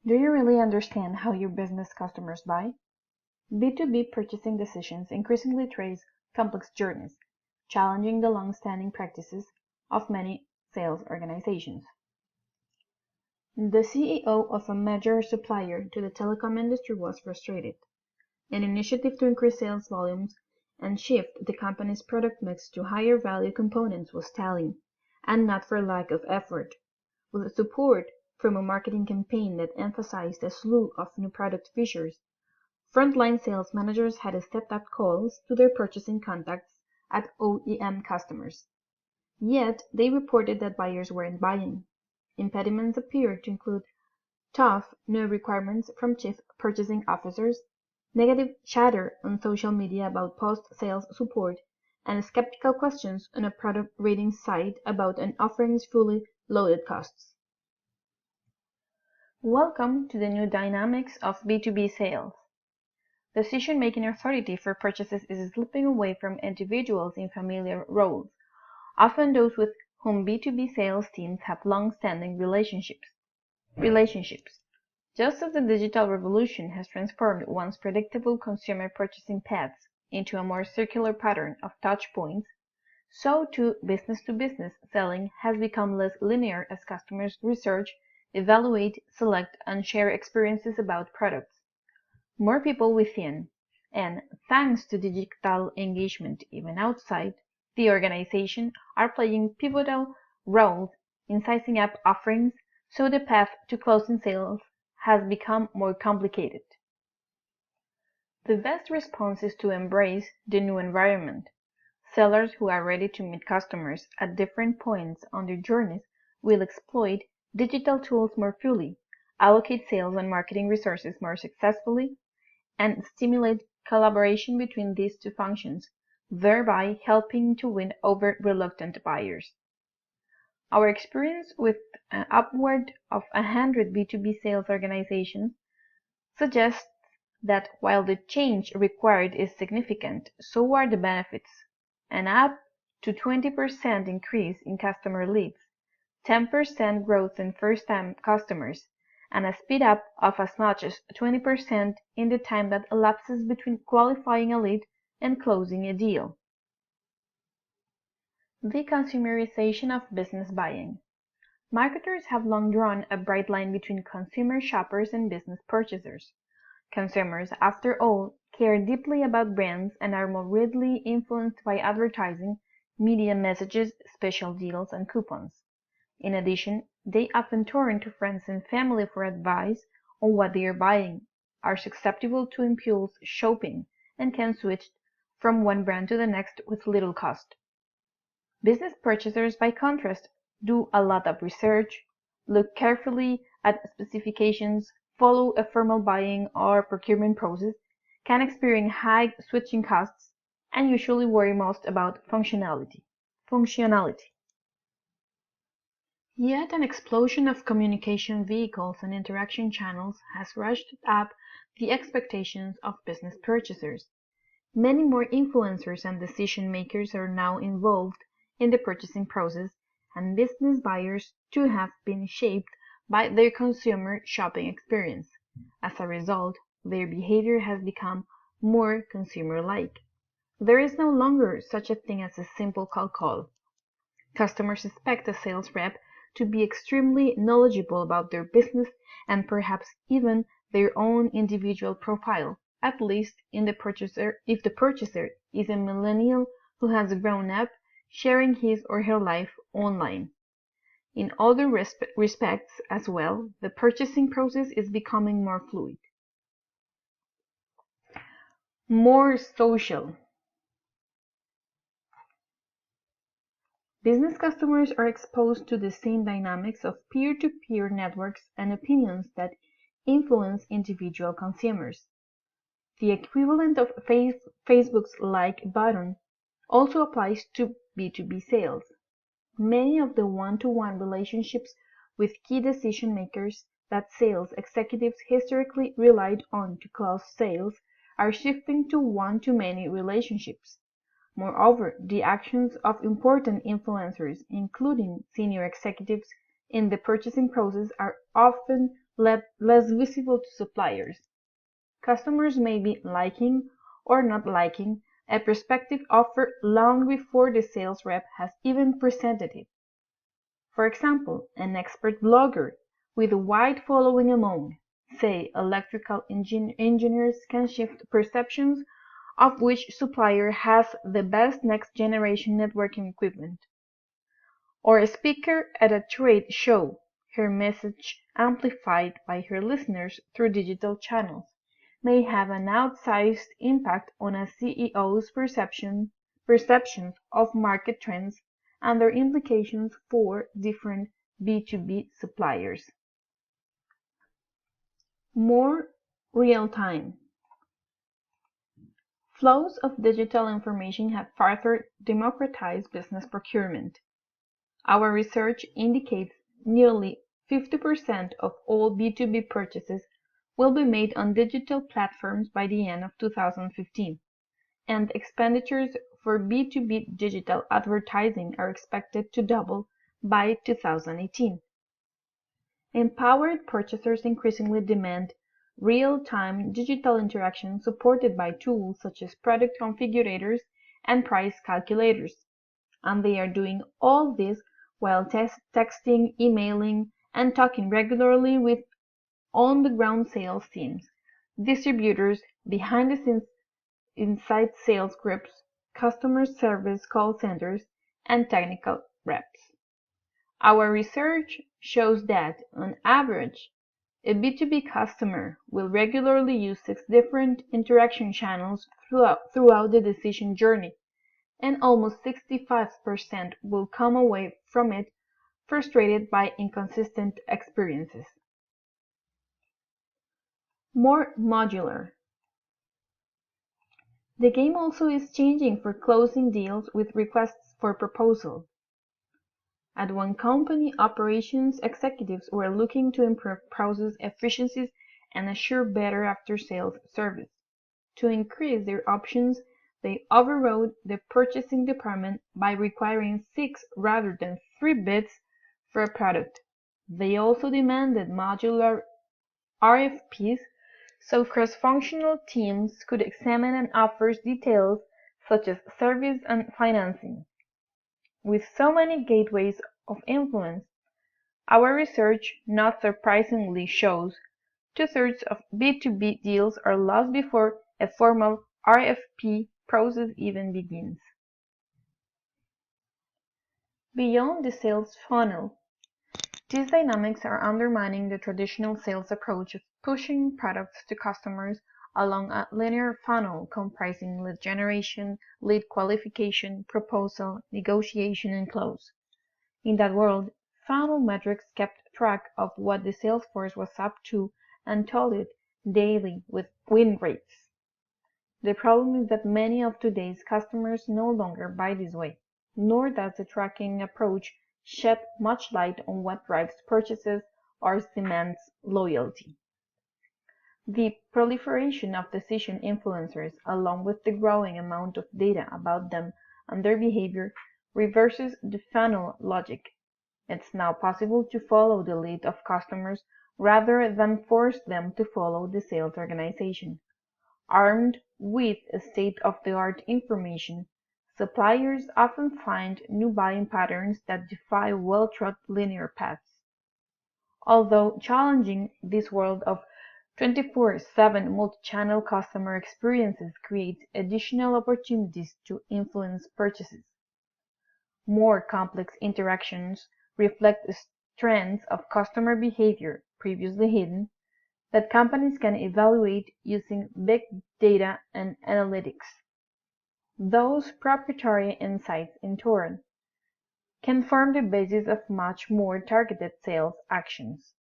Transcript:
Do you really understand how your business customers buy? B2B purchasing decisions increasingly trace complex journeys, challenging the long-standing practices of many sales organizations. The CEO of a major supplier to the telecom industry was frustrated. An initiative to increase sales volumes and shift the company's product mix to higher value components was stalling, and not for lack of effort. With support from a marketing campaign that emphasized a slew of new product features, frontline sales managers had stepped up calls to their purchasing contacts at OEM customers. Yet they reported that buyers weren't buying. Impediments appeared to include tough new requirements from chief purchasing officers, negative chatter on social media about post-sales support, and skeptical questions on a product rating site about an offering's fully loaded costs. Welcome to the new dynamics of B2B sales. Decision-making authority for purchases is slipping away from individuals in familiar roles, often those with whom B2B sales teams have long-standing relationships. Just as the digital revolution has transformed once predictable consumer purchasing paths into a more circular pattern of touch points, so too business-to-business selling has become less linear as customers research, evaluate, select, and share experiences about products. More people within, and thanks to digital engagement even outside the organization, are playing pivotal roles in sizing up offerings, so the path to closing sales has become more complicated. The best response is to embrace the new environment. Sellers who are ready to meet customers at different points on their journeys will exploit digital tools more fully, allocate sales and marketing resources more successfully, and stimulate collaboration between these two functions, thereby helping to win over reluctant buyers. Our experience with upward of 100 B2B sales organizations suggests that while the change required is significant, so are the benefits. An up to 20% increase in customer leads, 10% growth in first-time customers, and a speed up of as much as 20% in the time that elapses between qualifying a lead and closing a deal. The consumerization of business buying. Marketers have long drawn a bright line between consumer shoppers and business purchasers. Consumers, after all, care deeply about brands and are more readily influenced by advertising, media messages, special deals, and coupons. In addition, they often turn to friends and family for advice on what they are buying, are susceptible to impulse shopping, and can switch from one brand to the next with little cost. Business purchasers, by contrast, do a lot of research, look carefully at specifications, follow a formal buying or procurement process, can experience high switching costs, and usually worry most about functionality. Yet an explosion of communication vehicles and interaction channels has rushed up the expectations of business purchasers. Many more influencers and decision makers are now involved in the purchasing process, and business buyers too have been shaped by their consumer shopping experience. As a result, their behavior has become more consumer-like. There is no longer such a thing as a simple cold call. Customers expect a sales rep to be extremely knowledgeable about their business and perhaps even their own individual profile, at least if the purchaser is a millennial who has grown up sharing his or her life online. In other respects as well, the purchasing process is becoming more fluid. More social. Business customers are exposed to the same dynamics of peer-to-peer networks and opinions that influence individual consumers. The equivalent of Facebook's like button also applies to B2B sales. Many of the one-to-one relationships with key decision makers that sales executives historically relied on to close sales are shifting to one-to-many relationships. Moreover, the actions of important influencers, including senior executives in the purchasing process, are often less visible to suppliers. Customers may be liking or not liking a prospective offer long before the sales rep has even presented it. For example, an expert blogger with a wide following among, say, electrical engineers can shift perceptions of which supplier has the best next-generation networking equipment. Or a speaker at a trade show, her message amplified by her listeners through digital channels, may have an outsized impact on a CEO's perceptions of market trends and their implications for different B2B suppliers. More real-time. Flows of digital information have further democratized business procurement. Our research indicates nearly 50% of all B2B purchases will be made on digital platforms by the end of 2015, and expenditures for B2B digital advertising are expected to double by 2018. Empowered purchasers increasingly demand real-time digital interaction supported by tools such as product configurators and price calculators, and they are doing all this while texting, emailing, and talking regularly with on-the-ground sales teams, distributors, behind-the-scenes inside sales groups, customer service call centers, and technical reps. Our research shows that, on average, a B2B customer will regularly use 6 different interaction channels throughout the decision journey, and almost 65% will come away from it frustrated by inconsistent experiences. More modular. The game also is changing for closing deals with requests for proposal. At one company, operations executives were looking to improve process efficiencies and assure better after-sales service. To increase their options, they overrode the purchasing department by requiring 6 rather than 3 bids for a product. They also demanded modular RFPs so cross-functional teams could examine an offer's details such as service and financing. With so many gateways of influence, our research not surprisingly shows 2/3 of B2B deals are lost before a formal RFP process even begins. Beyond the sales funnel, these dynamics are undermining the traditional sales approach of pushing products to customers along a linear funnel comprising lead generation, lead qualification, proposal, negotiation, and close. In that world, funnel metrics kept track of what the sales force was up to and told it daily with win rates. The problem is that many of today's customers no longer buy this way, nor does the tracking approach shed much light on what drives purchases or demands loyalty. The proliferation of decision influencers, along with the growing amount of data about them and their behavior, reverses the funnel logic. It's now possible to follow the lead of customers rather than force them to follow the sales organization. Armed with state-of-the-art information, suppliers often find new buying patterns that defy well-trod linear paths. Although challenging, this world of 24/7 multi-channel customer experiences creates additional opportunities to influence purchases. More complex interactions reflect trends of customer behavior previously hidden that companies can evaluate using big data and analytics. Those proprietary insights, in turn, can form the basis of much more targeted sales actions.